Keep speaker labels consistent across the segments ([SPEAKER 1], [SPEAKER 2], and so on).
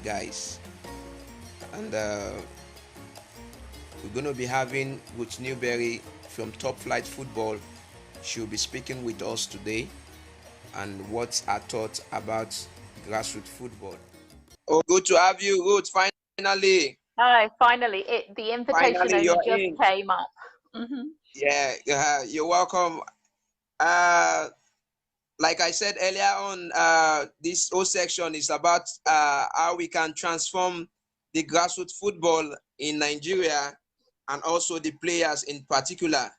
[SPEAKER 1] that, guys. And we're going to be having Ruth Newberry from Top Flight Football. She'll be speaking with us today and what's her thoughts about grassroots football. Oh, good to have you, Ruth. Finally,
[SPEAKER 2] Hi, finally, the invitation
[SPEAKER 1] finally
[SPEAKER 2] only
[SPEAKER 1] you're
[SPEAKER 2] just
[SPEAKER 1] in.
[SPEAKER 2] came up.
[SPEAKER 1] Yeah, you're welcome. Uh, like I said earlier on, this whole section is about how we can transform the grassroots football in Nigeria and also the players in particular.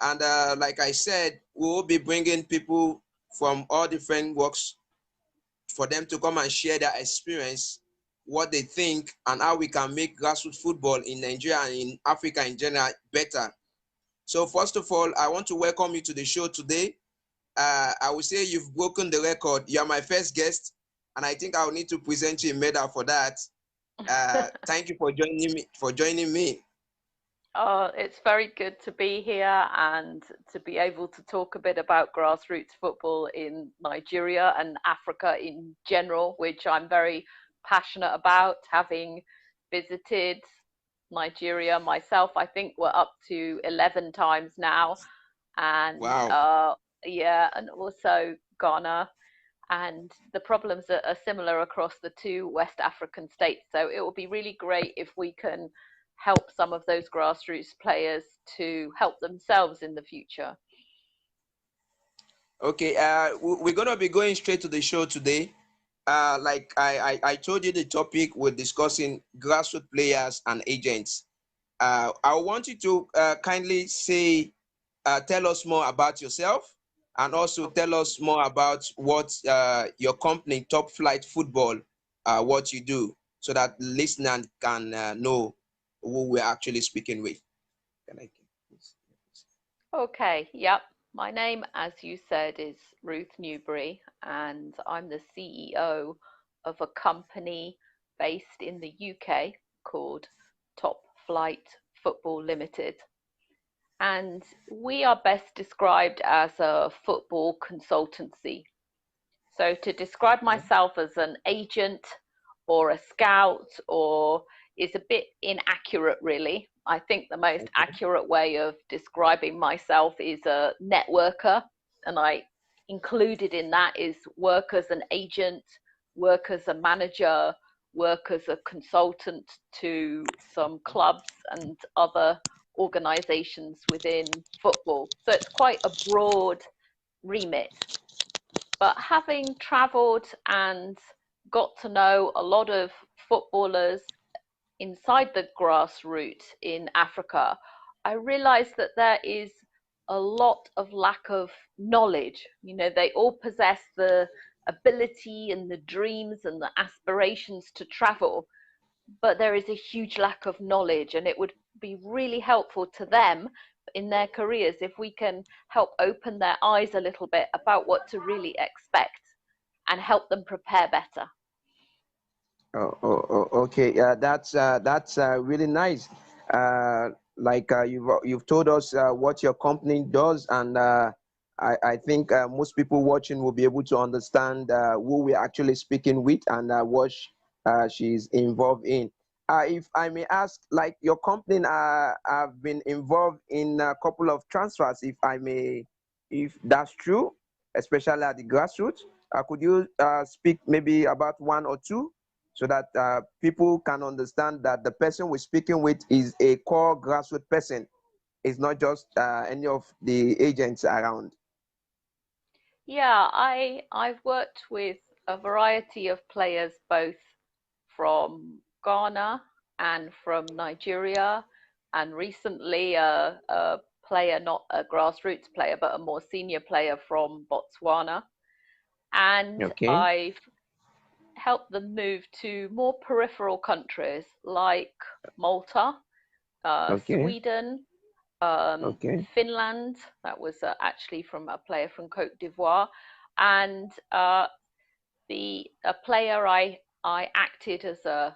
[SPEAKER 1] And like I said, we will be bringing people from all different walks for them to come and share their experience, what they think, and how we can make grassroots football in Nigeria and in Africa in general better. So first of all, I want to welcome you to the show today. I would say you've broken the record. You're my first guest, and I think I'll need to present you a medal for that. Thank you for joining me.
[SPEAKER 2] Oh, it's very good to be here and to be able to talk a bit about grassroots football in Nigeria and Africa in general, which I'm very passionate about, having visited Nigeria myself. I think we're up to 11 times now. And
[SPEAKER 1] Wow.
[SPEAKER 2] yeah, and also Ghana. And the problems are similar across the two West African states. So it will be really great if we can help some of those grassroots players to help themselves in the future.
[SPEAKER 1] Okay, we're gonna be going straight to the show today. Like I told you, the topic we're discussing grassroots players and agents. I want you to kindly tell us more about yourself, and also tell us more about what your company, Top Flight Football, what you do, so that listener can know who we're actually speaking with. Can I?
[SPEAKER 2] Okay, yep. My name, as you said, is Ruth Newberry, and I'm the CEO of a company based in the UK called Top Flight Football Limited. And we are best described as a football consultancy. So to describe myself as an agent or a scout or is a bit inaccurate, really. I think the most accurate way of describing myself is a networker, and I included in that is work as an agent, work as a manager, work as a consultant to some clubs and other organizations within football. So it's quite a broad remit. But having traveled and got to know a lot of footballers inside the grassroots in Africa, I realized that there is a lot of lack of knowledge. You know, they all possess the ability and the dreams and the aspirations to travel, but there is a huge lack of knowledge, and it would be really helpful to them in their careers if we can help open their eyes a little bit about what to really expect and help them prepare better.
[SPEAKER 1] Okay. Yeah, that's really nice. You've told us what your company does, and I think most people watching will be able to understand who we're actually speaking with and what she's involved in. If I may ask, like your company have been involved in a couple of transfers, if I may, if that's true, especially at the grassroots. Could you speak maybe about one or two, so that people can understand that the person we're speaking with is a core grassroots person? It's not just any of the agents around.
[SPEAKER 2] Yeah, I've worked with a variety of players both from Ghana and from Nigeria, and recently a player, not a grassroots player, but a more senior player from Botswana. And
[SPEAKER 1] Okay.
[SPEAKER 2] I've helped them move to more peripheral countries like Malta,
[SPEAKER 1] Okay.
[SPEAKER 2] Sweden,
[SPEAKER 1] Okay.
[SPEAKER 2] Finland. That was actually from a player from Cote d'Ivoire, and the a player I acted as a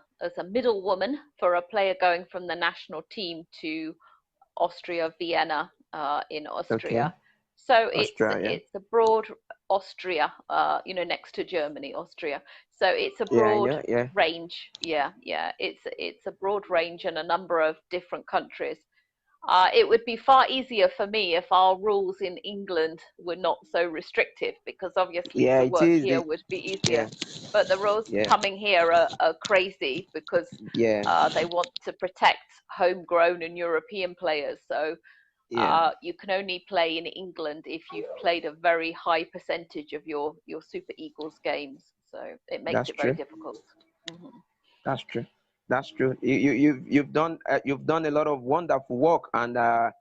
[SPEAKER 2] middle woman for a player going from the national team to Austria, Vienna, in
[SPEAKER 1] Okay.
[SPEAKER 2] Austria. So
[SPEAKER 1] Australia.
[SPEAKER 2] it's a broad Austria, you know, next to Germany, Austria. So it's a
[SPEAKER 1] Yeah,
[SPEAKER 2] broad
[SPEAKER 1] yeah, yeah.
[SPEAKER 2] range. Yeah, yeah. It's a broad range in a number of different countries. It would be far easier for me if our rules in England were not so restrictive, because obviously
[SPEAKER 1] Yeah,
[SPEAKER 2] to
[SPEAKER 1] it
[SPEAKER 2] work
[SPEAKER 1] is.
[SPEAKER 2] here would be easier.
[SPEAKER 1] Yeah,
[SPEAKER 2] But the rules
[SPEAKER 1] yeah,
[SPEAKER 2] coming here are crazy because
[SPEAKER 1] yeah,
[SPEAKER 2] they want to protect homegrown and European players. So
[SPEAKER 1] yeah.
[SPEAKER 2] you can only play in England if you've played a very high percentage of your Super Eagles games. So it makes
[SPEAKER 1] That's
[SPEAKER 2] it very
[SPEAKER 1] true.
[SPEAKER 2] difficult. Hmm.
[SPEAKER 1] That's true. That's true. You've done a lot of wonderful work, and I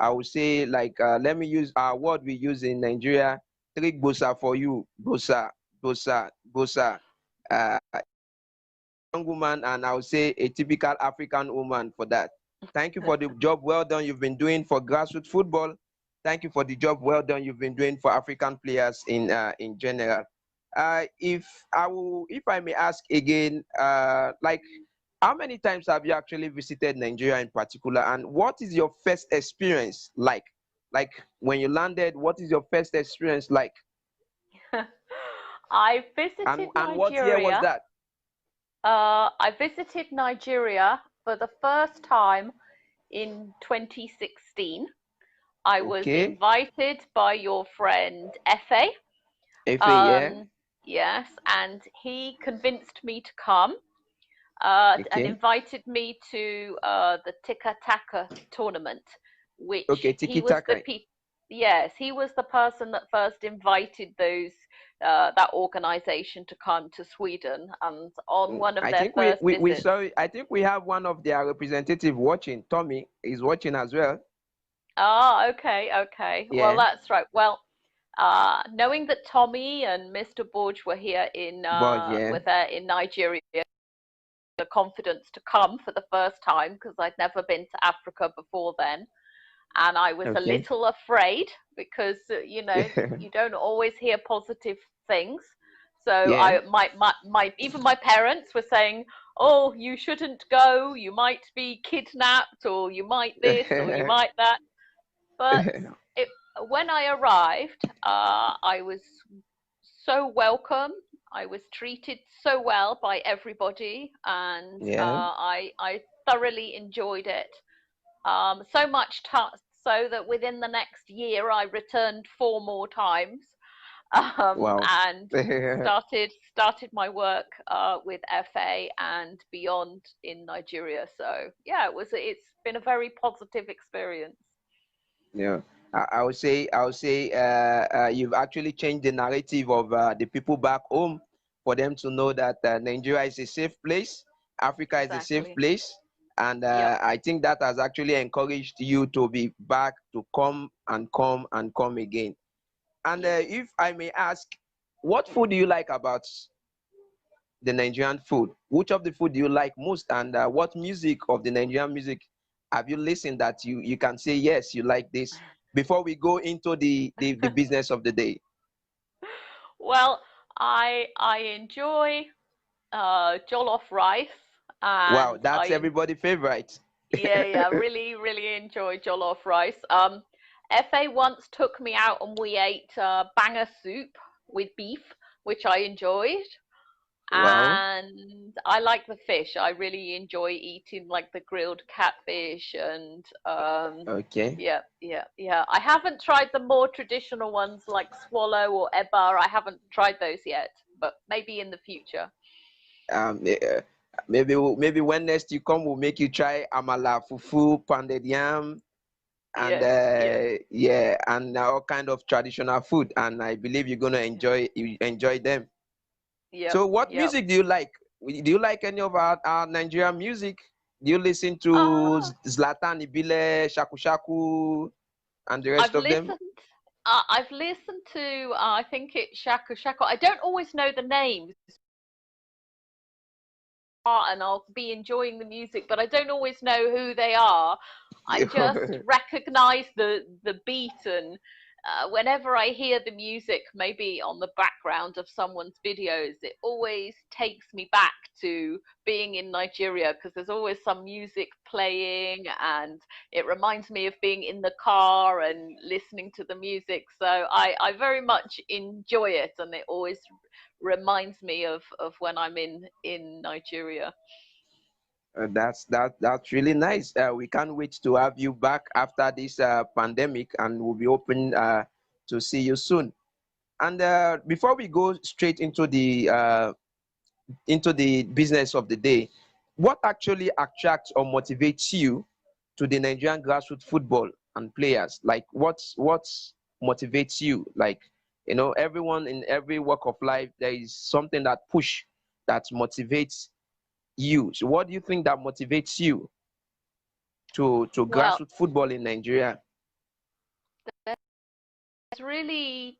[SPEAKER 1] would say, like, let me use our word we use in Nigeria, three bosa for you, bosa, bosa, bosa. Uh, young woman, and I would say a typical African woman for that. Thank you for the job well done you've been doing for grassroots football. Thank you for the job well done you've been doing for African players in general. If I may ask again, like, how many times have you actually visited Nigeria in particular, and what is your first experience like? Like, when you landed, what is your first experience like?
[SPEAKER 2] I visited
[SPEAKER 1] And what year was
[SPEAKER 2] Nigeria.
[SPEAKER 1] that?
[SPEAKER 2] I visited Nigeria for the first time in 2016. I was
[SPEAKER 1] Okay,
[SPEAKER 2] invited by your friend Efe.
[SPEAKER 1] FA, yeah.
[SPEAKER 2] Um, yes, and he convinced me to come and
[SPEAKER 1] Okay,
[SPEAKER 2] invited me to the Tika Taka tournament,
[SPEAKER 1] okay,
[SPEAKER 2] which
[SPEAKER 1] tiki taka.
[SPEAKER 2] yes, he was the person that first invited those that organization to come to Sweden, and on one of
[SPEAKER 1] I
[SPEAKER 2] their
[SPEAKER 1] think
[SPEAKER 2] first
[SPEAKER 1] we
[SPEAKER 2] visits.
[SPEAKER 1] saw it. I think we have one of their representative watching. Tommy is watching as well.
[SPEAKER 2] Ah, okay, okay. Well,
[SPEAKER 1] Yeah,
[SPEAKER 2] that's right. Well, knowing that Tommy and Mr. Borge
[SPEAKER 1] but yeah,
[SPEAKER 2] were there in Nigeria, the confidence to come for the first time because I'd never been to Africa before then. And I was a
[SPEAKER 1] okay.
[SPEAKER 2] little afraid because, you don't always hear positive things. So
[SPEAKER 1] Yeah.
[SPEAKER 2] even my parents were saying, "Oh, you shouldn't go. You might be kidnapped, or you might this, or you might that." But it, when I arrived, I was so welcome. I was treated so well by everybody, and
[SPEAKER 1] Yeah.
[SPEAKER 2] I thoroughly enjoyed it. So much so that within the next year, I returned four more times,
[SPEAKER 1] Wow.
[SPEAKER 2] and started my work with FA and beyond in Nigeria. So yeah, it's been a very positive experience.
[SPEAKER 1] Yeah. I would say you've actually changed the narrative of the people back home for them to know that Nigeria is a safe place, Africa is a safe
[SPEAKER 2] Exactly.
[SPEAKER 1] place, and
[SPEAKER 2] Yep.
[SPEAKER 1] I think that has actually encouraged you to be back, to come and come and come again. And
[SPEAKER 2] Yes.
[SPEAKER 1] if I may ask, what food do you like about the Nigerian food? Which of the food do you like most? And what music of the Nigerian music have you listened that you can say, yes, you like this, before we go into the business of the day?
[SPEAKER 2] Well, I enjoy jollof rice,
[SPEAKER 1] Wow,
[SPEAKER 2] and
[SPEAKER 1] that's everybody's favorite.
[SPEAKER 2] yeah, really, really enjoy jollof rice. FA once took me out and we ate banger soup with beef, which I enjoyed.
[SPEAKER 1] Wow.
[SPEAKER 2] And I like the fish. I really enjoy eating like the grilled catfish and
[SPEAKER 1] Okay.
[SPEAKER 2] yeah, yeah, yeah. I haven't tried the more traditional ones like swallow or eba. I haven't tried those yet, but maybe in the future.
[SPEAKER 1] Um, eh, maybe when next you come, we'll make you try amala, fufu, pounded yam, and
[SPEAKER 2] Yes, yes,
[SPEAKER 1] yeah, and all kind of traditional food. And I believe you're gonna
[SPEAKER 2] yes.
[SPEAKER 1] enjoy them.
[SPEAKER 2] Yep,
[SPEAKER 1] So, what
[SPEAKER 2] yep.
[SPEAKER 1] music do you like? Do you like any of our Nigerian music? Do you listen to
[SPEAKER 2] Uh,
[SPEAKER 1] Zlatan Ibile, Shaku Shaku, and the rest
[SPEAKER 2] I've
[SPEAKER 1] of them?
[SPEAKER 2] listened. I've listened to. I think it's Shaku Shaku. I don't always know the names, and I'll be enjoying the music, but I don't always know who they are. I just recognize the beat, and whenever I hear the music, maybe on the background of someone's videos, it always takes me back to being in Nigeria because there's always some music playing, and it reminds me of being in the car and listening to the music. So I very much enjoy it, and it always reminds me of when I'm in Nigeria.
[SPEAKER 1] That's really nice. We can't wait to have you back after this pandemic, and we'll be open to see you soon. And before we go straight into the business of the day, what actually attracts or motivates you to the Nigerian grassroots football and players? Like, what motivates you? Like, everyone in every walk of life, there is something that motivates you. So what do you think that motivates you to
[SPEAKER 2] Well,
[SPEAKER 1] grassroots football in Nigeria?
[SPEAKER 2] there's really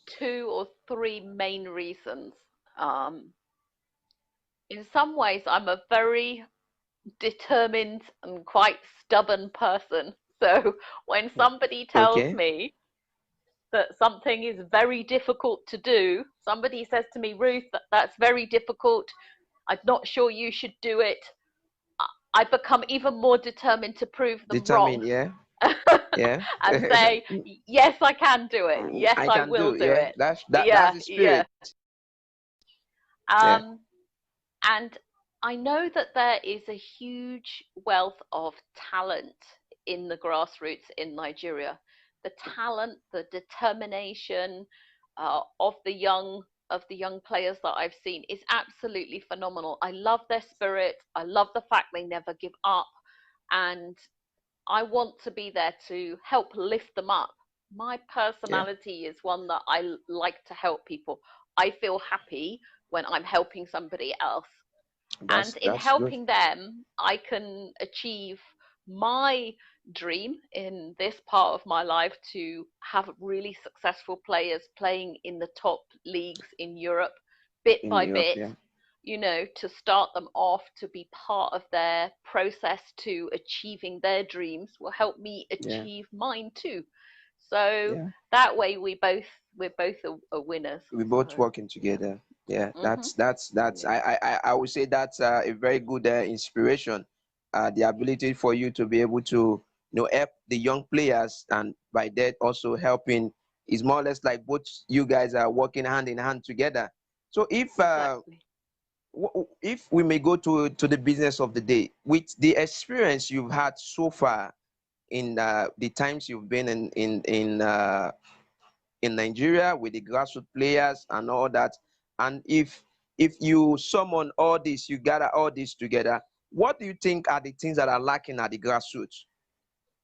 [SPEAKER 2] two or three main reasons. Um, in some ways, I'm a very determined and quite stubborn person. So when somebody tells
[SPEAKER 1] Okay,
[SPEAKER 2] me that something is very difficult to do, somebody says to me, Ruth, that's very difficult. I'm not sure you should do it. I become even more determined to prove them wrong
[SPEAKER 1] determined. Yeah, yeah.
[SPEAKER 2] and say, yes, I can do it. Yes,
[SPEAKER 1] I
[SPEAKER 2] I
[SPEAKER 1] can
[SPEAKER 2] will
[SPEAKER 1] do.
[SPEAKER 2] do
[SPEAKER 1] Yeah,
[SPEAKER 2] it.
[SPEAKER 1] that's
[SPEAKER 2] Yeah,
[SPEAKER 1] the
[SPEAKER 2] yeah.
[SPEAKER 1] spirit. Yeah,
[SPEAKER 2] Um, and I know that there is a huge wealth of talent in the grassroots in Nigeria. The talent, the determination of the young players that I've seen is absolutely phenomenal. I love their spirit. I love the fact they never give up, and I want to be there to help lift them up. My
[SPEAKER 1] yeah.
[SPEAKER 2] personality is one that I like to help people. I feel happy when I'm helping somebody else. And in
[SPEAKER 1] That's good.
[SPEAKER 2] helping them, I can achieve my dream in this part of my life to have really successful players playing in the top leagues in Europe, bit
[SPEAKER 1] In
[SPEAKER 2] by
[SPEAKER 1] Europe,
[SPEAKER 2] bit,
[SPEAKER 1] yeah,
[SPEAKER 2] to start them off, to be part of their process to achieving their dreams will help me
[SPEAKER 1] yeah,
[SPEAKER 2] achieve mine too. So
[SPEAKER 1] yeah.
[SPEAKER 2] that way we're both a winners.
[SPEAKER 1] We both
[SPEAKER 2] So
[SPEAKER 1] working together. Yeah,
[SPEAKER 2] mhm,
[SPEAKER 1] that's
[SPEAKER 2] yeah,
[SPEAKER 1] I would say that's a very good inspiration. The ability for you to be able to help the young players, and by that also helping, is more or less like both you guys are working hand in hand together. So
[SPEAKER 2] exactly.
[SPEAKER 1] if we may go to the business of the day, with the experience you've had so far in the times you've been in Nigeria with the grassroots players and all that. And if you summon all this, you gather all this together, what do you think are the things that are lacking at the grassroots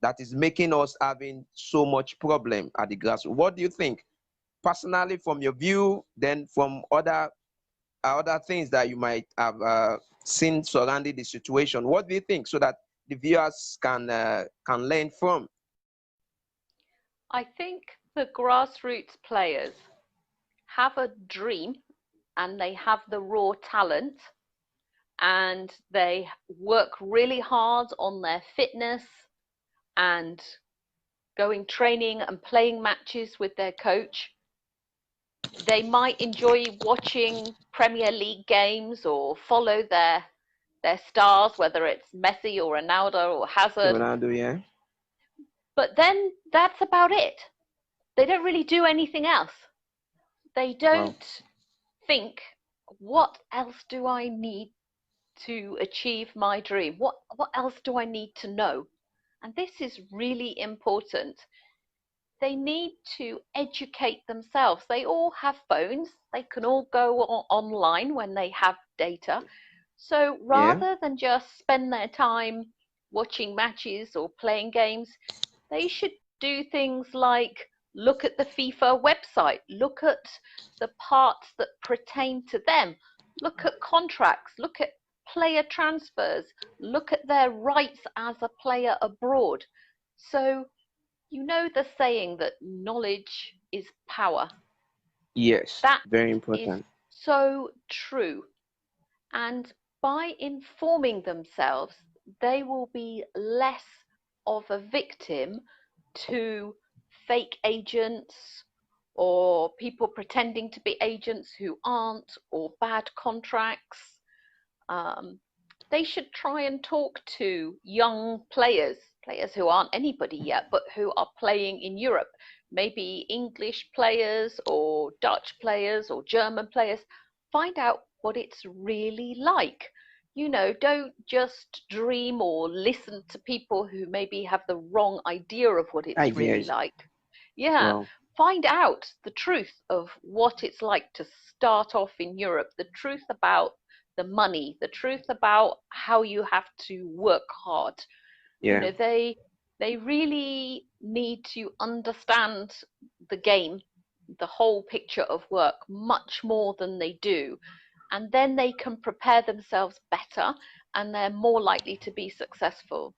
[SPEAKER 1] that is making us having so much problem at the grassroots? What do you think? Personally, from your view, then from other things that you might have seen surrounding the situation. What do you think, so that the viewers can learn from?
[SPEAKER 2] I think the grassroots players have a dream and they have the raw talent and they work really hard on their fitness and going training and playing matches with their coach. They might enjoy watching Premier League games or follow their stars, whether it's Messi or Ronaldo or Hazard.
[SPEAKER 1] Ronaldo, yeah.
[SPEAKER 2] But then that's about it. They don't really do anything else. They
[SPEAKER 1] Wow.
[SPEAKER 2] don't think, what else do I need to achieve my dream? What else do I need to know? And this is really important. They need to educate themselves. They all have phones. They can all go online when they have data. So
[SPEAKER 1] Yeah.
[SPEAKER 2] rather than just spend their time watching matches or playing games, they should do things like look at the FIFA website, look at the parts that pertain to them, look at contracts, look at player transfers, look at their rights as a player abroad. So, the saying that knowledge is power.
[SPEAKER 1] Yes,
[SPEAKER 2] That
[SPEAKER 1] very
[SPEAKER 2] is
[SPEAKER 1] important.
[SPEAKER 2] so true. And by informing themselves, they will be less of a victim to fake agents or people pretending to be agents who aren't, or bad contracts. Um, they should try and talk to young players, players who aren't anybody yet, but who are playing in Europe. maybe English players or Dutch players or German players. Find out what it's really like. You know, don't just dream or listen to people who maybe have the wrong idea of what it's really
[SPEAKER 1] Ideas.
[SPEAKER 2] like. Yeah,
[SPEAKER 1] Well,
[SPEAKER 2] find out the truth of what it's like to start off in Europe, the truth about the money, the truth about how you have to work hard. You
[SPEAKER 1] yeah.
[SPEAKER 2] know, they really need to understand the game, the whole picture of work much more than they do. And then they can prepare themselves better and they're more likely to be successful.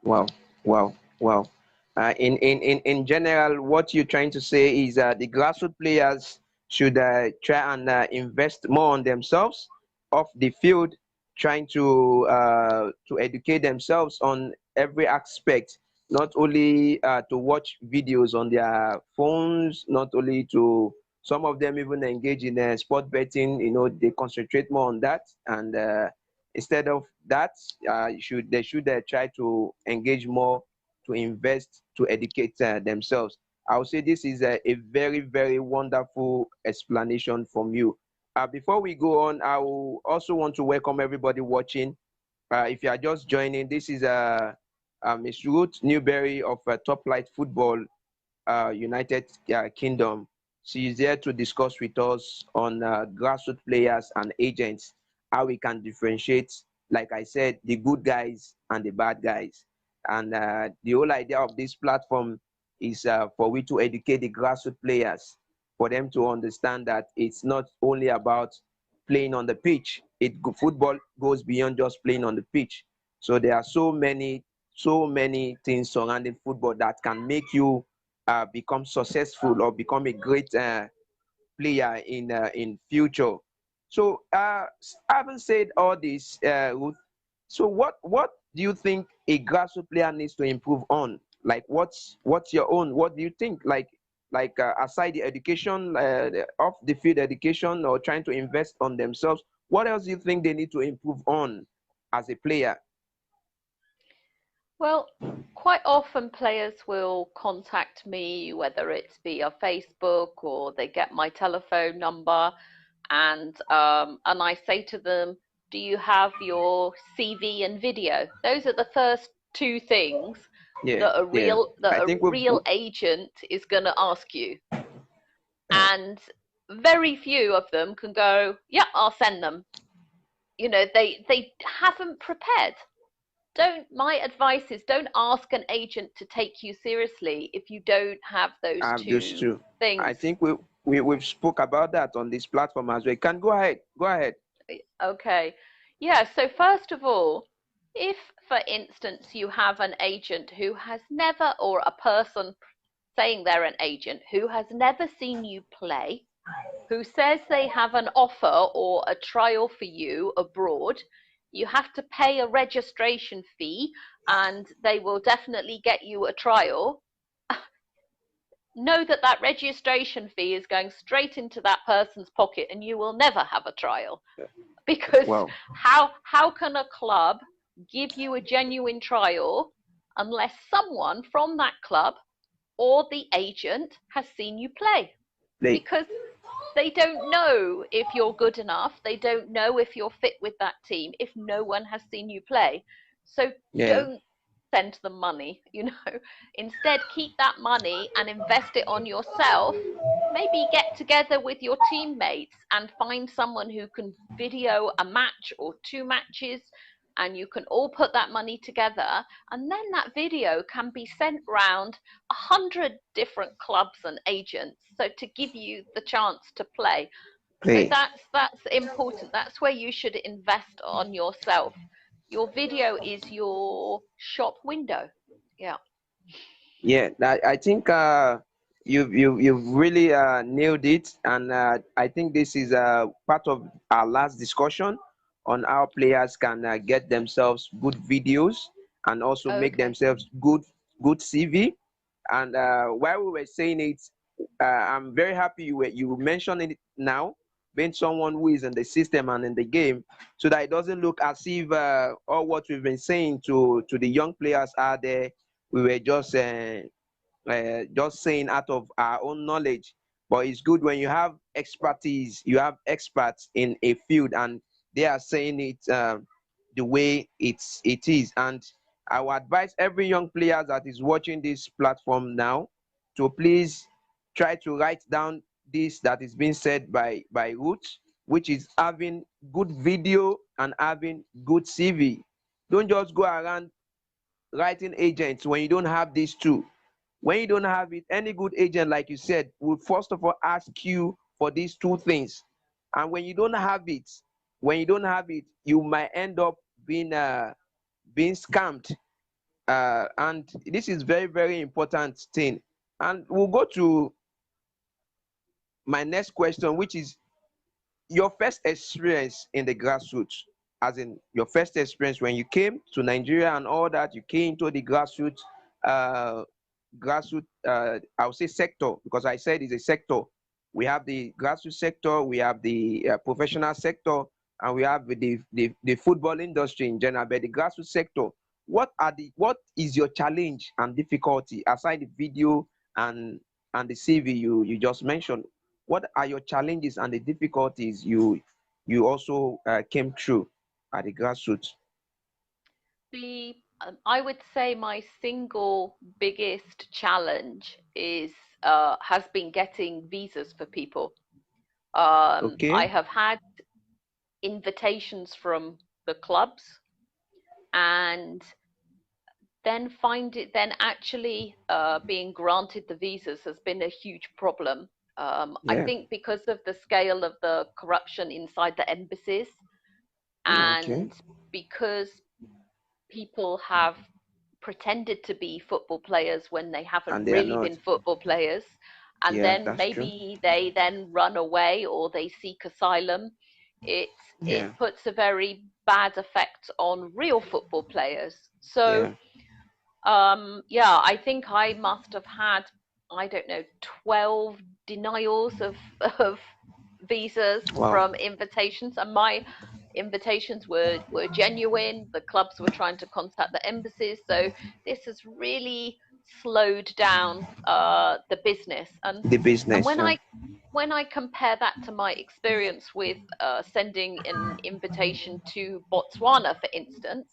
[SPEAKER 1] Wow, wow, wow. In general, what you're trying to say is the grassroots players should try and invest more on themselves off the field, trying to educate themselves on every aspect, not only to watch videos on their phones, not only to some of them even engage in sport betting. You know, they concentrate more on that and. Instead of that, they should try to engage more, to invest, to educate themselves. I would say this is a very, very wonderful explanation from you. Before we go on, I will also want to welcome everybody watching. If you are just joining, this is Miss Ruth Newberry of Top Flight Football United Kingdom. She is there to discuss with us on grassroots players and agents, how we can differentiate, like I said, the good guys and the bad guys. And the whole idea of this platform is for we to educate the grassroots players, for them to understand that it's not only about playing on the pitch. Football goes beyond just playing on the pitch. So there are so many things surrounding football that can make you become successful or become a great player in future. So having said all this, Ruth, so what do you think a grassroots player needs to improve on? Like what's your own? What do you think? Aside the education, off the field education, or trying to invest on themselves, what else do you think they need to improve on as a player?
[SPEAKER 2] Well, quite often players will contact me, whether it's via Facebook or they get my telephone number, and I say to them, "Do you have your CV and video?" Those are the first two things
[SPEAKER 1] Yeah, yeah.
[SPEAKER 2] that
[SPEAKER 1] I
[SPEAKER 2] a
[SPEAKER 1] think
[SPEAKER 2] real agent is going to ask you. And very few of them can go, "Yeah, I'll send them." You know, they haven't prepared. Don't My advice is don't ask an agent to take you seriously if you don't have those
[SPEAKER 1] Those
[SPEAKER 2] two
[SPEAKER 1] two. I
[SPEAKER 2] things.
[SPEAKER 1] think we've spoke about that on this platform as well. Can go ahead. Go ahead.
[SPEAKER 2] Okay. Yeah, so first of all, if for instance you have an agent who has never, or a person saying they're an agent who has never seen you play, who says they have an offer or a trial for you abroad, you have to pay a registration fee and they will definitely get you a trial. Know that that registration fee is going straight into that person's pocket and you will never have a trial. Because
[SPEAKER 1] Wow.
[SPEAKER 2] how can a club give you a genuine trial unless someone from that club or the agent has seen you play?
[SPEAKER 1] Play.
[SPEAKER 2] Because they don't know if you're good enough. They don't know if you're fit with that team if no one has seen you play. So
[SPEAKER 1] Yeah.
[SPEAKER 2] don't send them money, you know. Instead, keep that money and invest it on yourself. Maybe get together with your teammates and find someone who can video a match or two matches, and you can all put that money together, and then that video can be sent round 100 different clubs and agents, so to give you the chance to play. So
[SPEAKER 1] Play.
[SPEAKER 2] that's important. That's where you should invest on yourself. Your video is your shop window. Yeah.
[SPEAKER 1] Yeah, I think you've really nailed it, and I think this is part of our last discussion on how players can get themselves good videos and also make
[SPEAKER 2] Okay.
[SPEAKER 1] themselves good CV. And while we were saying it, I'm very happy you mentioned it now, being someone who is in the system and in the game, so that it doesn't look as if all what we've been saying to the young players out there, we were just just saying out of our own knowledge. But it's good when you have expertise, you have experts in a field, and they are saying it the way it is. And I would advise every young player that is watching this platform now to please try to write down this that is being said by Ruth, which is having good video and having good CV. Don't just go around writing agents when you don't have these two. When you don't have it, any good agent, like you said, will first of all ask you for these two things. And when you don't have it, you might end up being scammed. And this is very, very important thing. And we'll go to my next question, which is your first experience in the grassroots, as in your first experience when you came to Nigeria and all that, you came to the grassroots, uh, I would say sector, because I said it's a sector. We have the grassroots sector, we have the professional sector, and we have the football industry in general. But the grassroots sector, what is your challenge and difficulty aside the video and the CV you just mentioned? What are your challenges and the difficulties you also came through at the grassroots?
[SPEAKER 2] I would say my single biggest challenge is has been getting visas for people. I
[SPEAKER 1] Okay.
[SPEAKER 2] have had invitations from the clubs, and then actually being granted the visas has been a huge problem. I
[SPEAKER 1] Yeah.
[SPEAKER 2] think because of the scale of the corruption inside the embassies,
[SPEAKER 1] Okay.
[SPEAKER 2] and because people have pretended to be football players when they haven't
[SPEAKER 1] And they are
[SPEAKER 2] really
[SPEAKER 1] not.
[SPEAKER 2] been football players, and
[SPEAKER 1] Yeah,
[SPEAKER 2] then
[SPEAKER 1] that's true.
[SPEAKER 2] maybe they then run away or they seek asylum. it
[SPEAKER 1] Yeah.
[SPEAKER 2] it puts a very bad effect on real football players. So
[SPEAKER 1] Yeah.
[SPEAKER 2] yeah, I think I must have had, I don't know, 12 denials of of visas
[SPEAKER 1] Wow.
[SPEAKER 2] from invitations, and my invitations were genuine. The clubs were trying to contact the embassies, so this has really slowed down the business.
[SPEAKER 1] The
[SPEAKER 2] And
[SPEAKER 1] business.
[SPEAKER 2] when I compare that to my experience with sending an invitation to Botswana, for instance,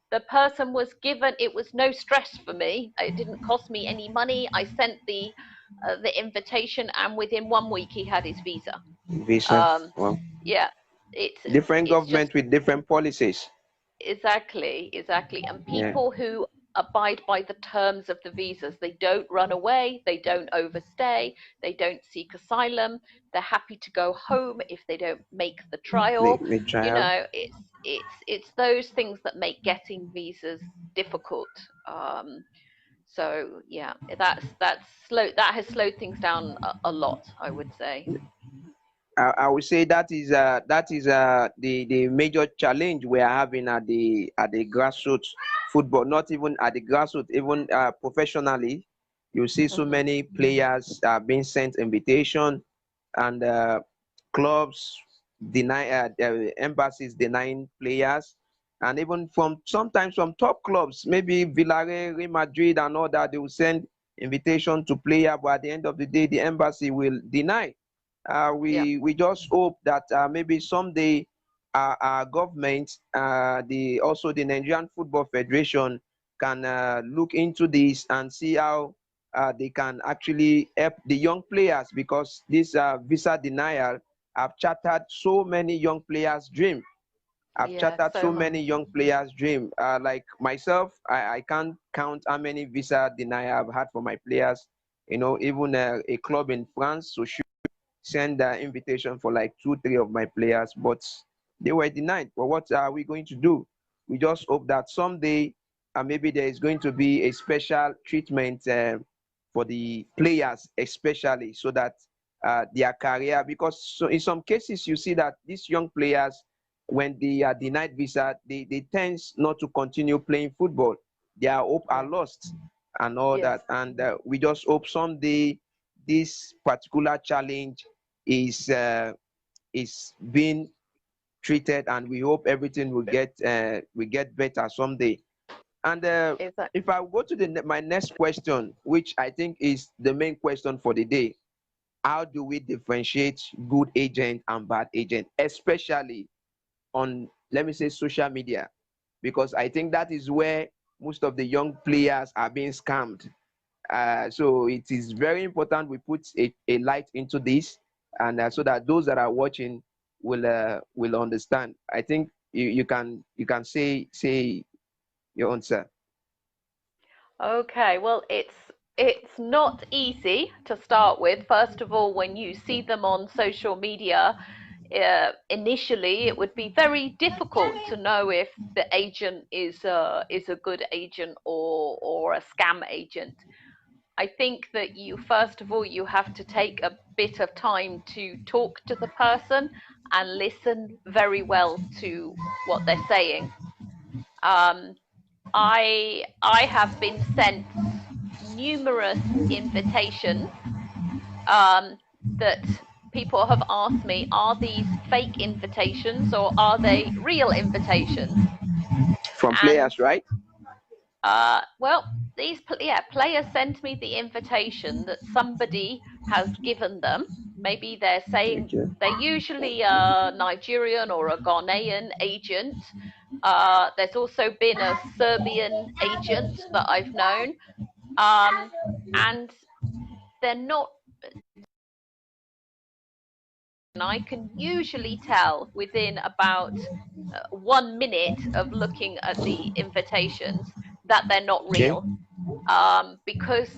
[SPEAKER 2] the person was given, it was no stress for me, it didn't cost me any money. I sent the invitation, and within 1 week he had his visa.
[SPEAKER 1] Visa.
[SPEAKER 2] um
[SPEAKER 1] Well,
[SPEAKER 2] yeah, it's
[SPEAKER 1] different
[SPEAKER 2] it's just
[SPEAKER 1] government with different policies.
[SPEAKER 2] exactly. And
[SPEAKER 1] Yeah.
[SPEAKER 2] people who abide by the terms of the visas, they don't run away, they don't overstay, they don't seek asylum, they're happy to go home if they don't make the trial.
[SPEAKER 1] The
[SPEAKER 2] You
[SPEAKER 1] trial.
[SPEAKER 2] know, it's those things that make getting visas difficult. So yeah, that has slowed things down a lot, I would say.
[SPEAKER 1] I would say that is the major challenge we are having at the grassroots football. Not even at the grassroots, even professionally, you see so
[SPEAKER 2] Hmm.
[SPEAKER 1] many players being sent invitation, and clubs deny embassies denying players, and even from sometimes from top clubs, maybe Villarreal, Real Madrid, and all that, they will send invitation to player, but at the end of the day, the embassy will deny.
[SPEAKER 2] Yeah.
[SPEAKER 1] We just hope that maybe someday our government, the also the Nigerian Football Federation, can look into this and see how they can actually help the young players, because this visa denial have shattered so many young players' dream. I've
[SPEAKER 2] Yeah,
[SPEAKER 1] chatted
[SPEAKER 2] so
[SPEAKER 1] so
[SPEAKER 2] much.
[SPEAKER 1] many young players' dream. Like myself, I can't count how many visa denial I've had for my players. You know, even a club in France, so send the invitation for like two, three of my players, but they were denied. But what are we going to do? We just hope that someday maybe there is going to be a special treatment for the players, especially so that their career, because so in some cases you see that these young players, when they are denied visa, they tend not to continue playing football. Their hope are
[SPEAKER 2] Yeah.
[SPEAKER 1] lost and all
[SPEAKER 2] Yes.
[SPEAKER 1] that. And we just hope someday this particular challenge is being treated, and we hope everything will get better someday. And
[SPEAKER 2] Exactly.
[SPEAKER 1] if I go to my next question, which I think is the main question for the day, how do we differentiate good agent and bad agent, especially on, let me say, social media? Because I think that is where most of the young players are being scammed. So it is very important we put a light into this, and so that those that are watching will understand. I think you can say your answer.
[SPEAKER 2] Okay, well, it's not easy to start with. First of all, when you see them on social media, initially it would be very difficult to know if the agent is a good agent or a scam agent. I think that you first of all you have to take a bit of time to talk to the person and listen very well to what they're saying. Um, I have been sent numerous invitations um, that people have asked me, are these fake invitations or are they real invitations?
[SPEAKER 1] From
[SPEAKER 2] And
[SPEAKER 1] players, right?
[SPEAKER 2] well, players sent me the invitation that somebody has given them. Maybe they're saying
[SPEAKER 1] Okay.
[SPEAKER 2] they're usually a Nigerian or a Ghanaian agent. There's also been a Serbian agent that I've known, and they're not. And I can usually tell within about 1 minute of looking at the invitations that they're not
[SPEAKER 1] Okay.
[SPEAKER 2] real, because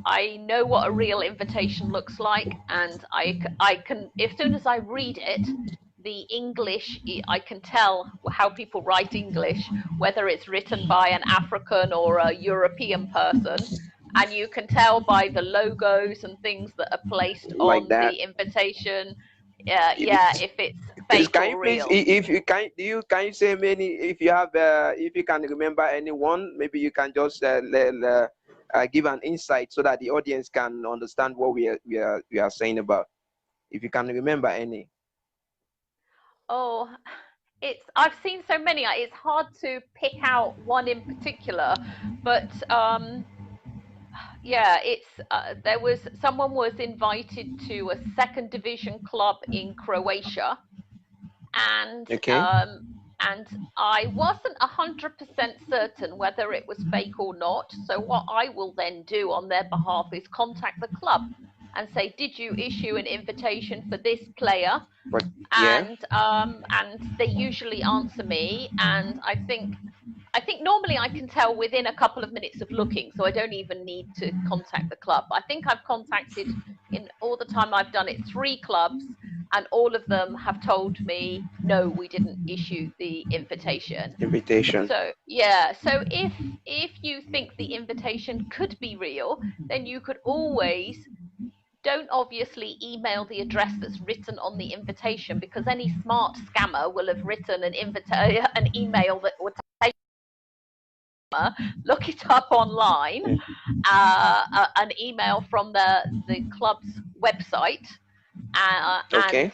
[SPEAKER 2] I know what a real invitation looks like, and I can, as soon as I read it, the English, I can tell how people write English, whether it's written by an African or a European person. And you can tell by the logos and things that are placed
[SPEAKER 1] Like
[SPEAKER 2] on
[SPEAKER 1] that.
[SPEAKER 2] the invitation,
[SPEAKER 1] It-
[SPEAKER 2] yeah, if it's
[SPEAKER 1] Please,
[SPEAKER 2] fake
[SPEAKER 1] can you
[SPEAKER 2] or
[SPEAKER 1] please,
[SPEAKER 2] real.
[SPEAKER 1] if you can you say many, if you have, if you can remember anyone, maybe you can just give an insight so that the audience can understand what we are saying about. If you can remember any.
[SPEAKER 2] Oh, I've seen so many. It's hard to pick out one in particular, but yeah, there was someone was invited to a second division club in Croatia, and
[SPEAKER 1] Okay.
[SPEAKER 2] um, and I wasn't 100% certain whether it was fake or not. So what I will then do on their behalf is contact the club and say, did you issue an invitation for this player?
[SPEAKER 1] But yeah.
[SPEAKER 2] And they usually answer me, and I think normally I can tell within a couple of minutes of looking, so I don't even need to contact the club. I think I've contacted, in all the time I've done it, 3 clubs, and all of them have told me, no, we didn't issue the invitation.
[SPEAKER 1] Invitation.
[SPEAKER 2] So yeah, so if you think the invitation could be real, then you could always, don't obviously email the address that's written on the invitation, because any smart scammer will have written an email that would take, look it up online,
[SPEAKER 1] Yeah.
[SPEAKER 2] an email from the club's website,
[SPEAKER 1] Okay.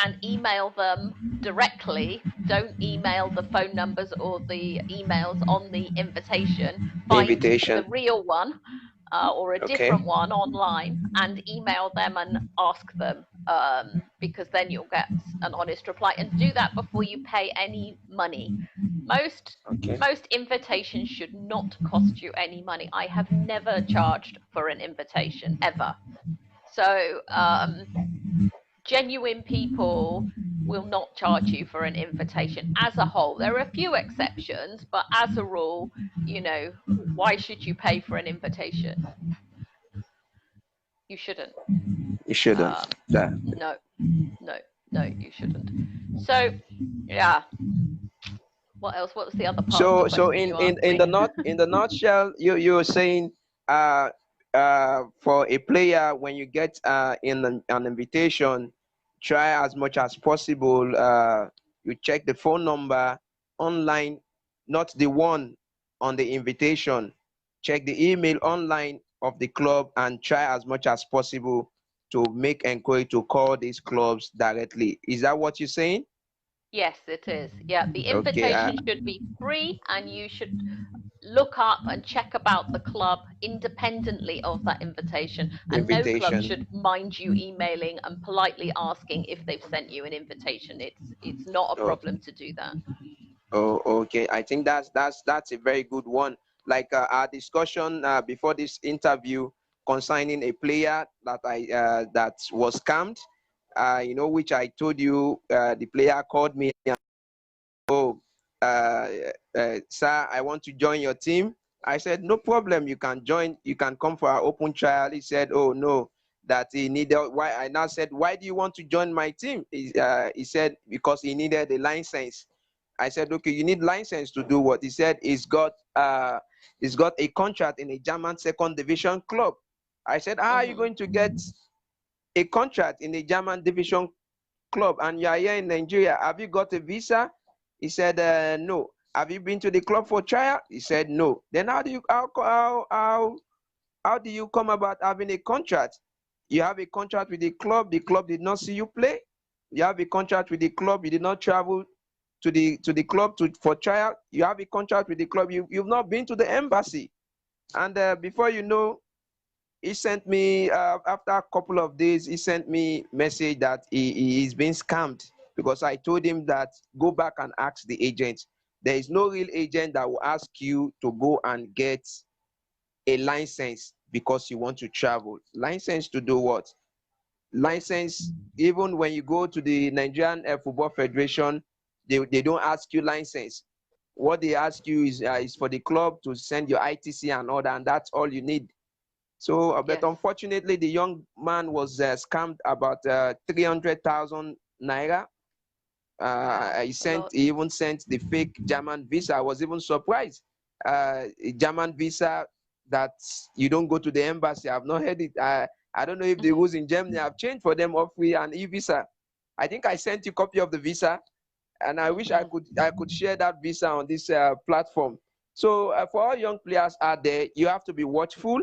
[SPEAKER 2] and email them directly. Don't email the phone numbers or the emails on the invitation.
[SPEAKER 1] The
[SPEAKER 2] Find the
[SPEAKER 1] invitation.
[SPEAKER 2] real one, or a
[SPEAKER 1] Okay.
[SPEAKER 2] different one online, and email them and ask them, because then you'll get an honest reply. And do that before you pay any money. Most
[SPEAKER 1] Okay.
[SPEAKER 2] most invitations should not cost you any money. I have never charged for an invitation ever. So genuine people will not charge you for an invitation as a whole. There are a few exceptions, but as a rule, why should you pay for an invitation? You shouldn't.
[SPEAKER 1] You shouldn't.
[SPEAKER 2] Um,
[SPEAKER 1] That.
[SPEAKER 2] no, no, no, you shouldn't. So, yeah. What else? What was the other part of the
[SPEAKER 1] So
[SPEAKER 2] question
[SPEAKER 1] in
[SPEAKER 2] you
[SPEAKER 1] in
[SPEAKER 2] asked
[SPEAKER 1] in the
[SPEAKER 2] me?
[SPEAKER 1] not in the nutshell, you were saying, for a player, when you get an invitation, try as much as possible. You check the phone number online, not the one on the invitation. Check the email online of the club and try as much as possible to make inquiry to call these clubs directly. Is that what you're saying?
[SPEAKER 2] Yes, it is. Yeah, the
[SPEAKER 1] Okay.
[SPEAKER 2] invitation should be free, and you should look up and check about the club independently of that invitation, and no club
[SPEAKER 1] Invitation.
[SPEAKER 2] should mind you emailing and politely asking if they've sent you an invitation. It's not a
[SPEAKER 1] Oh,
[SPEAKER 2] problem to do that.
[SPEAKER 1] oh, okay. I think that's a very good one. Like our discussion before this interview concerning a player that that was scammed. Which I told you, the player called me. Oh, uh, sir, I want to join your team. I said, no problem. You can join. You can come for our open trial. He said, oh no, that he needed. Why? I now said, why do you want to join my team? He said because he needed a license. I said, okay, you need license to do what? He said he's got a contract in a German second division club. I said, how are you going to get a contract in a German division club and you are here in Nigeria? Have you got a visa? He said, no. Have you been to the club for trial? He said, no. Then how do you come about having a contract? You have a contract with the club did not see you play. You have a contract with the club, you did not travel to the club for trial. You have a contract with the club, you've not been to the embassy. And before you know, he sent me after a couple of days, he sent me message that he's been scammed, because I told him that go back and ask the agent. There is no real agent that will ask you to go and get a license because you want to travel. License to do what? License, even when you go to the Nigerian Football Federation, they don't ask you license. What they ask you is for the club to send your ITC and all that, and that's all you need. So, but
[SPEAKER 2] Yes.
[SPEAKER 1] unfortunately, the young man was scammed about 300,000 naira.
[SPEAKER 2] Wow,
[SPEAKER 1] He
[SPEAKER 2] a lot.
[SPEAKER 1] even sent the fake German visa. I was even surprised. A German visa that you don't go to the embassy. I've not heard it. I don't know if the rules in Germany have changed for them of free and e-visa. I think I sent you a copy of the visa, and I wish I could share that visa on this platform. So for all young players out there, you have to be watchful.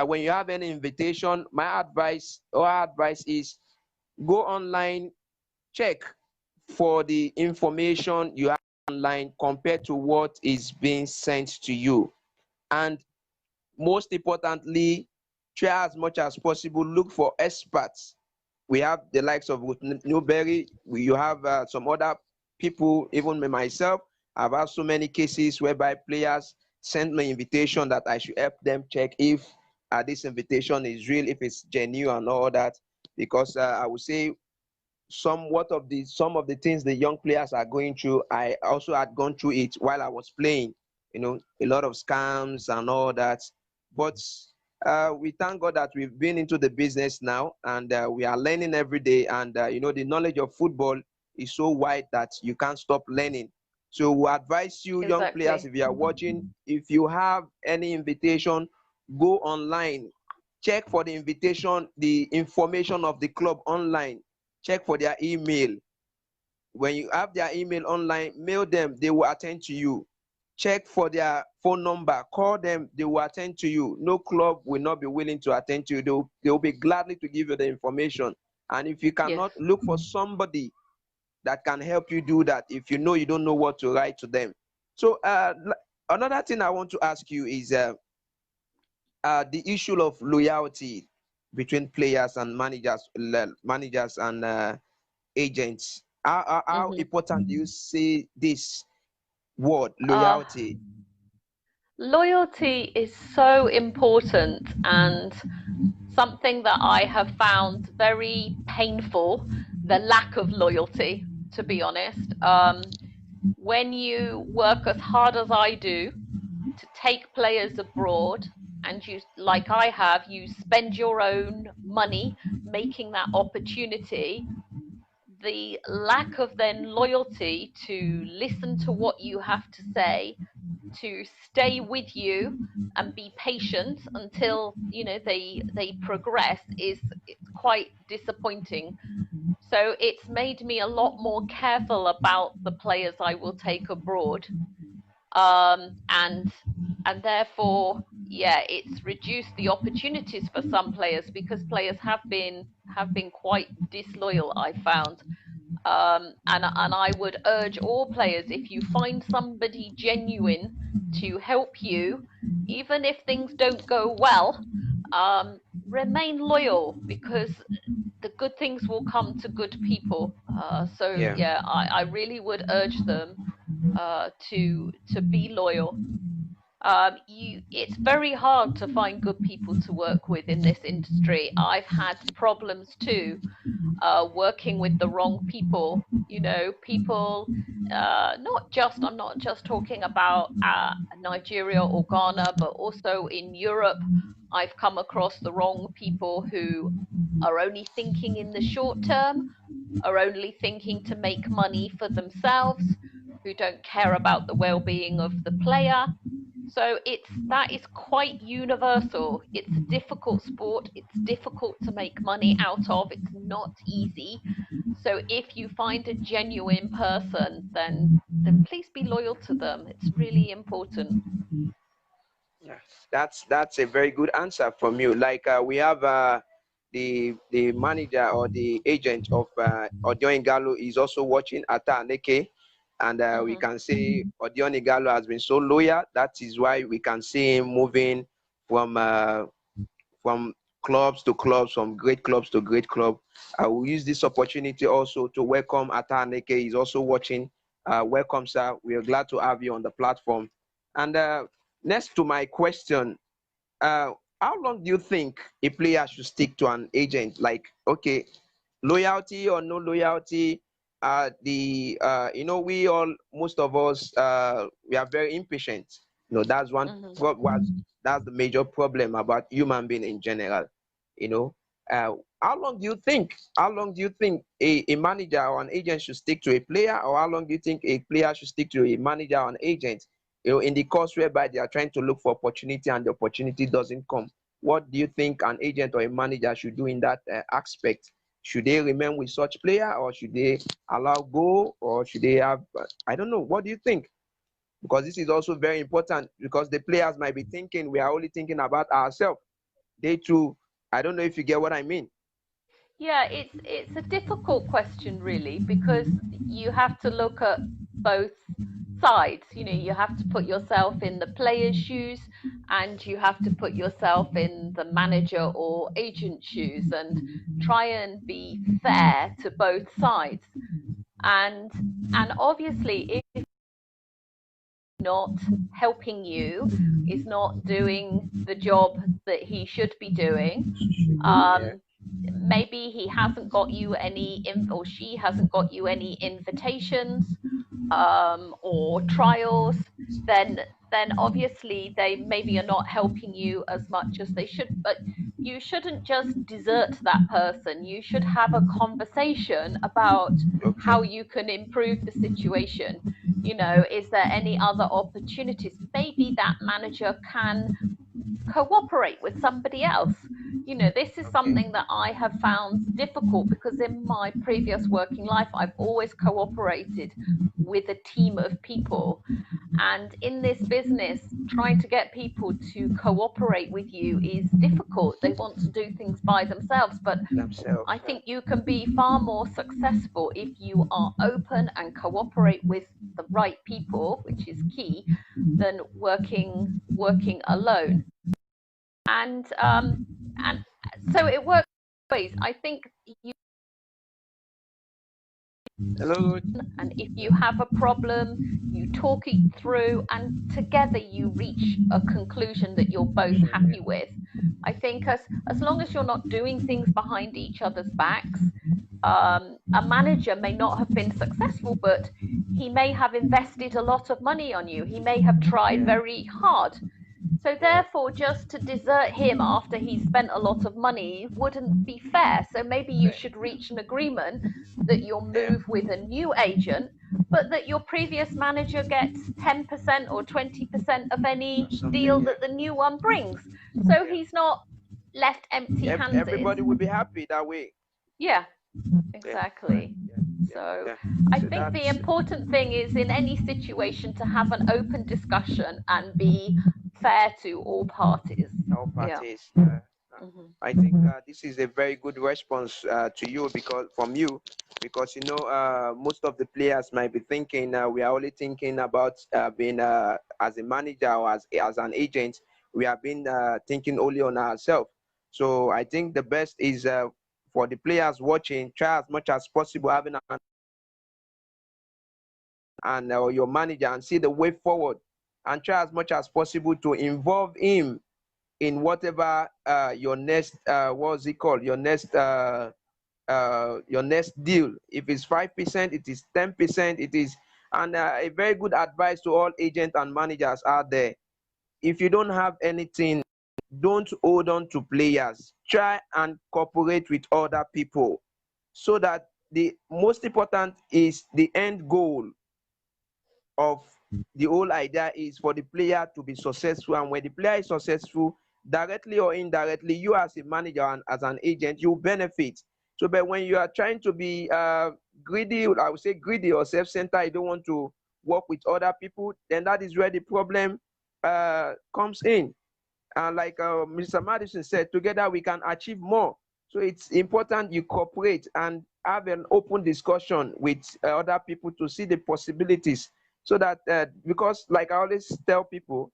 [SPEAKER 1] When you have any invitation, my advice or advice is go online, check for the information you have online compared to what is being sent to you. And most importantly, try as much as possible, look for experts. We have the likes of Ruth Newberry. You have some other people, even me myself. I've had so many cases whereby players send me invitation that I should help them check if this invitation is real, if it's genuine and all that. Because I would say some of the things the young players are going through, I also had gone through it while I was playing. A lot of scams and all that. But we thank God that we've been into the business now, and we are learning every day. And the knowledge of football is so wide that you can't stop learning. So we advise you, young players,
[SPEAKER 2] Exactly.
[SPEAKER 1] if you are watching, if you have any invitation, go online, check for the invitation, the information of the club online, check for their email. When you have their email online, mail them, they will attend to you. Check for their phone number, call them, they will attend to you. No club will not be willing to attend to you. They'll be gladly to give you the information. And if you
[SPEAKER 2] Yes.
[SPEAKER 1] cannot, look for somebody that can help you do that if you know you don't know what to write to them. So another thing I want to ask you is the issue of loyalty between players and managers and agents. How important do you see this word,
[SPEAKER 2] Uh,
[SPEAKER 1] loyalty?
[SPEAKER 2] Loyalty is so important, and something that I have found very painful, the lack of loyalty, to be honest. When you work as hard as I do to take players abroad, and you, like I have, you spend your own money making that opportunity, the lack of then loyalty to listen to what you have to say, to stay with you and be patient until they progress, is it's quite disappointing. So it's made me a lot more careful about the players I will take abroad, and therefore, yeah, it's reduced the opportunities for some players, because players have been quite disloyal, I found. And I would urge all players, if you find somebody genuine to help you, even if things don't go well, remain loyal, because the good things will come to good people. So
[SPEAKER 1] Yeah.
[SPEAKER 2] yeah, I really would urge them to be loyal. It's very hard to find good people to work with in this industry. I've had problems too, working with the wrong people. You know, people, I'm not just talking about Nigeria or Ghana, but also in Europe. I've come across the wrong people who are only thinking in the short term, are only thinking to make money for themselves, who don't care about the well-being of the player. So that is quite universal. It's a difficult sport. It's difficult to make money out of. It's not easy. So if you find a genuine person, then please be loyal to them. It's really important.
[SPEAKER 1] Yeah, that's a very good answer from you. Like we have the manager or the agent of Odion Igalo is also watching Ata Neke, and we can say Odion Igalo has been so loyal. That is why we can see him moving from from clubs to clubs, from great clubs to great club. I will use this opportunity also to welcome Ata Neke. He's also watching. Welcome, sir. We are glad to have you on the platform. And next to my question, uh, how long do you think a player should stick to an agent? Like, okay, loyalty or no loyalty? The we all, most of us, we are very impatient. That's that's the major problem about human being in general. You know, uh, how long do you think? How long do you think a manager or an agent should stick to a player, or how long do you think a player should stick to a manager or an agent? In the course whereby they are trying to look for opportunity and the opportunity doesn't come. What do you think an agent or a manager should do in that aspect? Should they remain with such player, or should they allow go, or should they have? I don't know. What do you think? Because this is also very important, because the players might be thinking we are only thinking about ourselves. They too. I don't know if you get what I mean.
[SPEAKER 2] Yeah, it's a difficult question really, because you have to look at both sides. You know, you have to put yourself in the player's shoes, and you have to put yourself in the manager or agent shoes, and try and be fair to both sides. And and obviously, if not helping you, is not doing the job that he should be doing,
[SPEAKER 1] Yeah.
[SPEAKER 2] um, maybe he hasn't got you any or she hasn't got you any invitations, or trials, then obviously they maybe are not helping you as much as they should. But you shouldn't just desert that person. You should have a conversation about
[SPEAKER 1] Okay.
[SPEAKER 2] how you can improve the situation. You know, is there any other opportunities? Maybe that manager can cooperate with somebody else. You know, this is
[SPEAKER 1] Okay.
[SPEAKER 2] something that I have found difficult, because in my previous working life, I've always cooperated with a team of people. And in this business, trying to get people to cooperate with you is difficult. They want to do things by themselves. But I
[SPEAKER 1] Themselves.
[SPEAKER 2] think you can be far more successful if you are open and cooperate with the right people, which is key, than working alone. And so it works ways. I think you
[SPEAKER 1] Hello.
[SPEAKER 2] and if you have a problem, you talk it through, and together you reach a conclusion that you're both happy with. I think as long as you're not doing things behind each other's backs, a manager may not have been successful, but he may have invested a lot of money on you. He may have tried very hard. So therefore, just to desert him after he's spent a lot of money wouldn't be fair. So maybe you should reach an agreement that you'll
[SPEAKER 1] Yeah.
[SPEAKER 2] move with a new agent, but that your previous manager gets 10% or 20% of any deal
[SPEAKER 1] Something.
[SPEAKER 2] that the new one brings. So he's not left empty-handed.
[SPEAKER 1] Everybody will be happy that way.
[SPEAKER 2] Yeah,
[SPEAKER 1] Yeah.
[SPEAKER 2] exactly.
[SPEAKER 1] Yeah. Yeah.
[SPEAKER 2] So
[SPEAKER 1] Yeah.
[SPEAKER 2] I
[SPEAKER 1] So
[SPEAKER 2] think the
[SPEAKER 1] that's
[SPEAKER 2] important thing is, in any situation, to have an open discussion and be fair to all parties.
[SPEAKER 1] all
[SPEAKER 2] Yeah.
[SPEAKER 1] parties.
[SPEAKER 2] Hmm.
[SPEAKER 1] I think this is a very good response to you because from you because most of the players might be thinking we are only thinking about being as a manager or as an agent. We have been thinking only on ourselves. So I think the best is for the players watching, try as much as possible having an and your manager and see the way forward and try as much as possible to involve him in whatever your next what's it called your next deal. If it's 5%, it is 10%, it is. And a very good advice to all agents and managers out there: if you don't have anything, don't hold on to players. Try and cooperate with other people so that the most important is the end goal of the whole idea is for the player to be successful. And when the player is successful, directly or indirectly, you as a manager and as an agent, you benefit. So, but when you are trying to be greedy, I would say greedy or self-centered, you don't want to work with other people, then that is where the problem comes in. And like Mr. Madison said, together we can achieve more. So it's important you cooperate and have an open discussion with other people to see the possibilities. So that because, like I always tell people,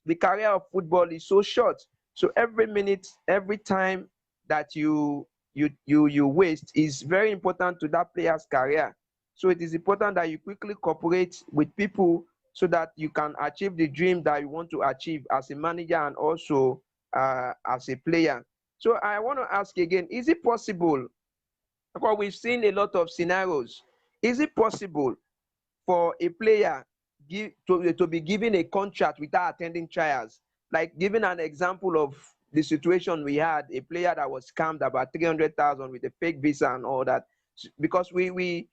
[SPEAKER 1] the career of football is so short. So every minute, every time that you waste is very important to that player's career. So it is important that you quickly cooperate with people so that you can achieve the dream that you want to achieve as a manager and also as a player. So I want to ask again, is it possible, because we've seen a lot of scenarios, is it possible for a player to be given a contract without attending trials? Like giving an example of the situation we had, a player that was scammed about 300,000 with a fake visa and all that. Because the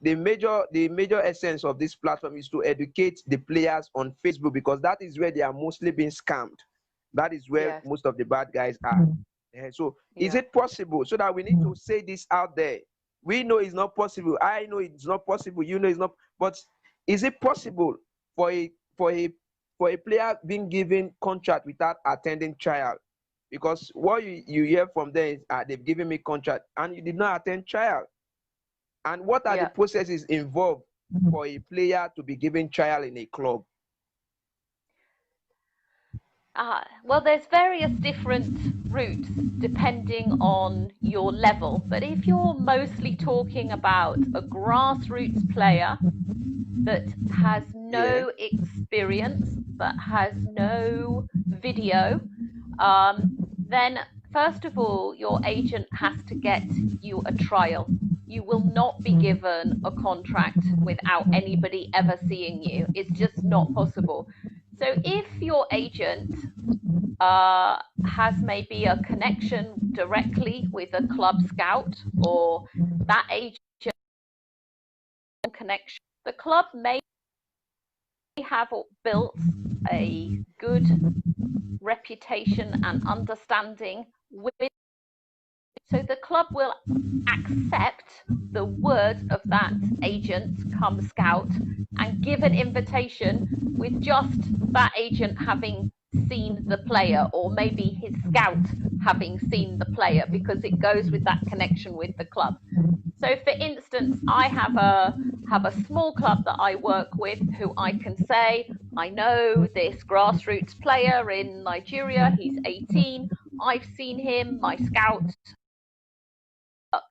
[SPEAKER 1] major essence of this platform is to educate the players on Facebook, because that is where they are mostly being scammed. That is where
[SPEAKER 2] Yes.
[SPEAKER 1] most of the bad guys are. So is
[SPEAKER 2] Yeah.
[SPEAKER 1] it possible, so that we need to say this out there? We know it's not possible. I know it's not possible. You know it's not. But is it possible for a for a for a player being given contract without attending trial? Because what you hear from them is they've given me contract and you did not attend trial. And what are the
[SPEAKER 2] Yeah.
[SPEAKER 1] processes involved for a player to be given trial in a club?
[SPEAKER 2] Well, there's various different routes depending on your level. But if you're mostly talking about a grassroots player that has
[SPEAKER 1] Yeah.
[SPEAKER 2] no experience, that has no video, then first of all, your agent has to get you a trial. You will not be given a contract without anybody ever seeing you. It's just not possible. So if your agent has maybe a connection directly with a club scout, or that agent connection, the club may have built a good reputation and understanding with, so the club will accept the word of that agent come scout and give an invitation with just that agent having seen the player, or maybe his scout having seen the player, because it goes with that connection with the club. So for instance, I have a small club that I work with who I can say, I know this grassroots player in Nigeria, he's 18, I've seen him, my scout,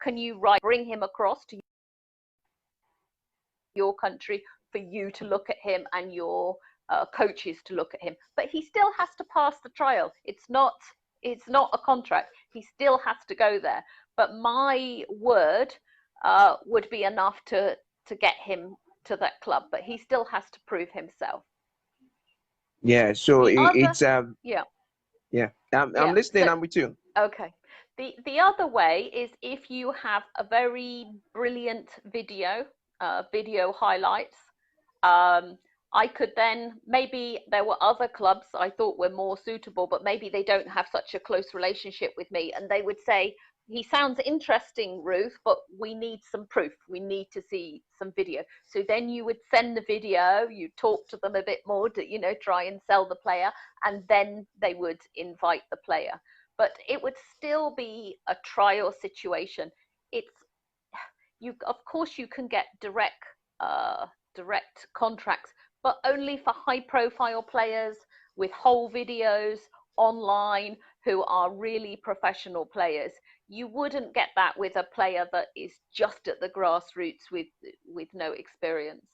[SPEAKER 2] can you bring him across to your country for you to look at him and your coaches to look at him? But he still has to pass the trial. It's not a contract. He still has to go there. But my word would be enough to get him to that club. But he still has to prove himself.
[SPEAKER 1] Yeah. So
[SPEAKER 2] The other,
[SPEAKER 1] it's
[SPEAKER 2] yeah,
[SPEAKER 1] yeah. I'm
[SPEAKER 2] yeah.
[SPEAKER 1] listening.
[SPEAKER 2] So
[SPEAKER 1] I'm with you.
[SPEAKER 2] okay. The other way is if you have a very brilliant video highlights. Um, I could then, maybe there were other clubs I thought were more suitable, but maybe they don't have such a close relationship with me, and they would say, he sounds interesting, Ruth, but we need some proof. We need to see some video. So then you would send the video, you talk to them a bit more to, try and sell the player, and then they would invite the player. but it would still be a trial situation. It's you, of course, you can get direct contracts, but only for high-profile players with whole videos online who are really professional players. You wouldn't get that with a player that is just at the grassroots with no experience.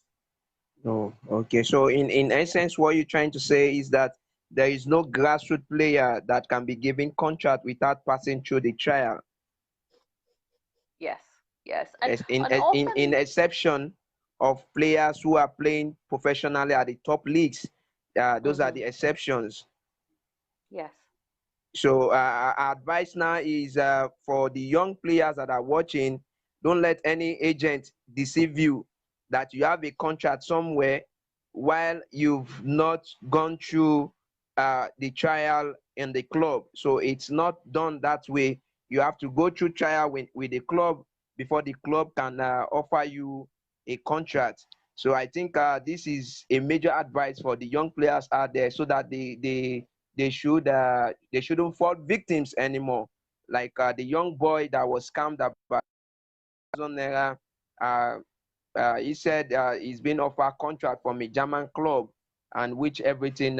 [SPEAKER 1] Oh, okay. So in essence, what you're trying to say is that there is no grassroots player that can be given contract without passing through the trial.
[SPEAKER 2] Yes, yes,
[SPEAKER 1] As in
[SPEAKER 2] and
[SPEAKER 1] in
[SPEAKER 2] often
[SPEAKER 1] exception of players who are playing professionally at the top leagues. Those are the exceptions.
[SPEAKER 2] yes,
[SPEAKER 1] So our advice now is for the young players that are watching, don't let any agent deceive you that you have a contract somewhere while you've not gone through the trial in the club. So it's not done that way. You have to go through trial with the club before the club can offer you a contract. So I think this is a major advice for the young players out there, so that they shouldn't fall victims anymore. Like the young boy that was scammed about naira. Uh, he said he's been offered contract from a German club, and which everything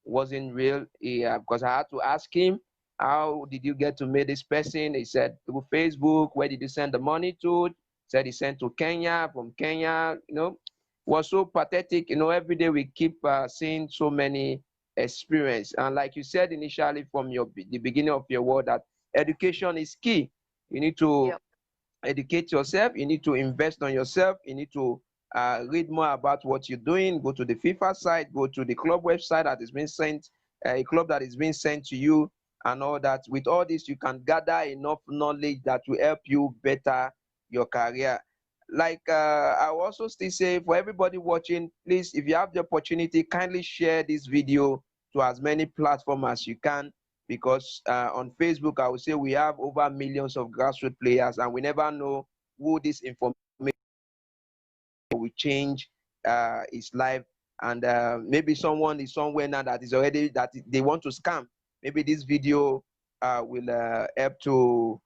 [SPEAKER 1] wasn't real. Because I had to ask him, how did you get to meet this person? He said through Facebook. Where did you send the money to? He said he sent to Kenya. From Kenya, was so pathetic. Every day we keep seeing so many experience. And like you said initially from the beginning of your word, that education is key. You need to
[SPEAKER 2] yep,
[SPEAKER 1] educate yourself. You need to invest on yourself. You need to read more about what you're doing. Go to the FIFA site, go to the club website that is being sent, a club that is being sent to you, and all that. With all this, you can gather enough knowledge that will help you better your career. Like I will also still say, for everybody watching, please, if you have the opportunity, kindly share this video to as many platforms as you can, because on Facebook, I would say we have over millions of grassroots players, and we never know who this information will change his life. And maybe someone is somewhere now that is already, that they want to scam. Maybe this video will help to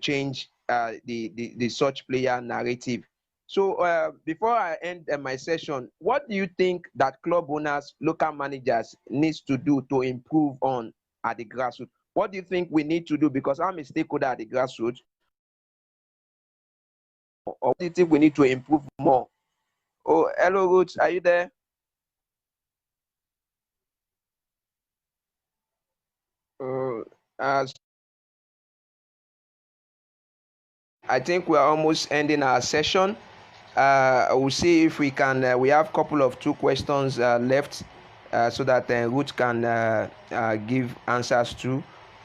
[SPEAKER 1] change the such player narrative. So before I end my session, what do you think that club owners, local managers needs to do to improve on at the grassroots? What do you think we need to do? Because I'm a stakeholder at the grassroots. Or what do you think we need to improve more? Oh, hello, Ruth. Are you there? Uh, uh, I think we're almost ending our session. We'll see if we can. We have a couple of two questions left, so that Ruth can give answers to,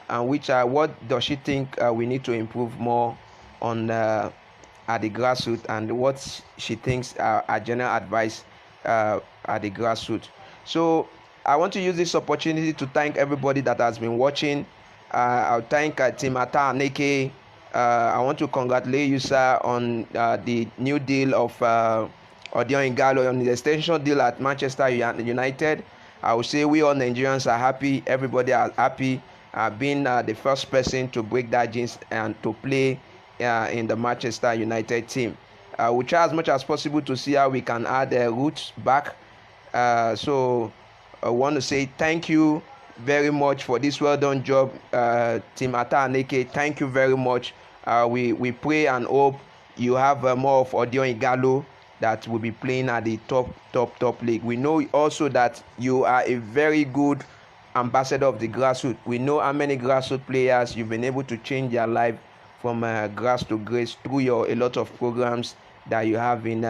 [SPEAKER 1] and which are, what does she think we need to improve more on at the grassroots, and what she thinks are general advice at the grassroots. So I want to use this opportunity to thank everybody that has been watching. I'll thank Team Ata Aneke. I want to congratulate you, sir, on the new deal of Odion Igalo, on the extension deal at Manchester United. I would say we all Nigerians are happy. Everybody are happy. Being the first person to break that jinx and to play in the Manchester United team. We try as much as possible to see how we can add Roots back. So I want to say thank you very much for this well done job, Team Ata Aneke. Thank you very much. We pray and hope you have more of Odion Igalo that will be playing at the top league. We know also that you are a very good ambassador of the grassroots. We know how many grassroots players you've been able to change their life from grass to grace through a lot of programs that you have in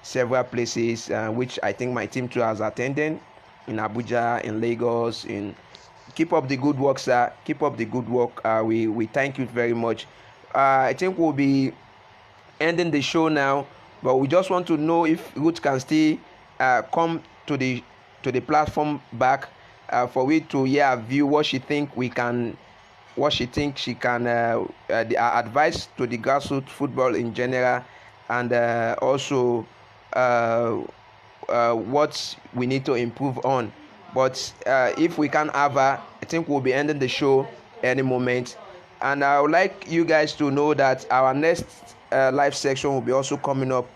[SPEAKER 1] several places, which I think my team too has attended, in Abuja, in Lagos. Keep up the good work, sir. Keep up the good work. We thank you very much. I think we'll be ending the show now, but we just want to know if Ruth can still come to the platform back for we to hear a view, what she thinks she can the advice to the grassroots football in general, and also what we need to improve on. But if we can have her, I think we'll be ending the show. any moment. And I would like you guys to know that our next live section will be also coming up,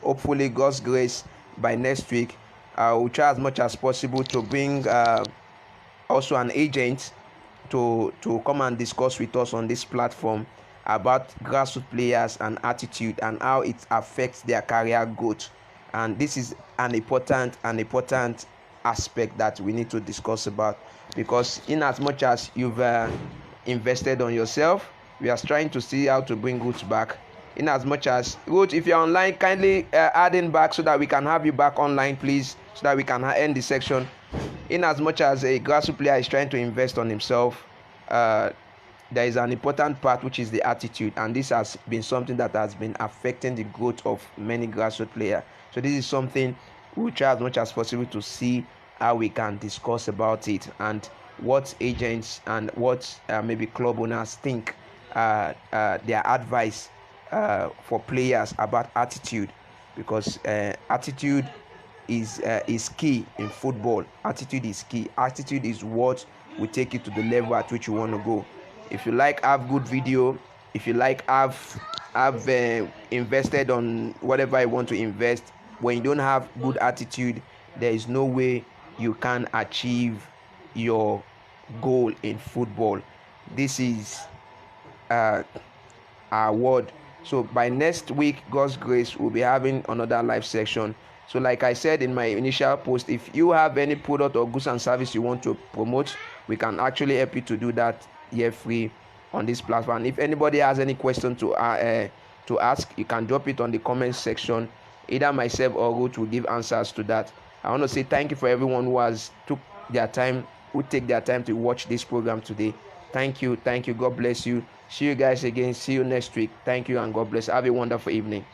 [SPEAKER 1] hopefully God's grace, by next week. We'll try as much as possible to bring also an agent to come and discuss with us on this platform about grassroots players and attitude and how it affects their career growth. And this is an important aspect that we need to discuss about, because in as much as you've invested on yourself, we are trying to see how to bring Ruth back. In as much as Ruth, if you're online, kindly add in back so that we can have you back online, please, so that we can end the section. In as much as a grassroots player is trying to invest on himself, there is an important part, which is the attitude, and this has been something that has been affecting the growth of many grassroots players. So this is something we try as much as possible to see how we can discuss about it, and what agents and what maybe club owners think their advice for players about attitude, because attitude is key in football. Attitude is key. Attitude is what will take you to the level at which you want to go. If you like have good video, if you like have invested on whatever you want to invest, when you don't have good attitude, there is no way you can achieve your goal in football. This is our word. So by next week, God's grace, we'll be having another live section. So like I said in my initial post, if you have any product or goods and service you want to promote, we can actually help you to do that here free on this platform. If anybody has any question to ask, you can drop it on the comment section. Either myself or Ruth will give answers to that. I want to say thank you for everyone who take their time to watch this program today. Thank you. God bless you. See you guys again. See you next week. Thank you and God bless. Have a wonderful evening.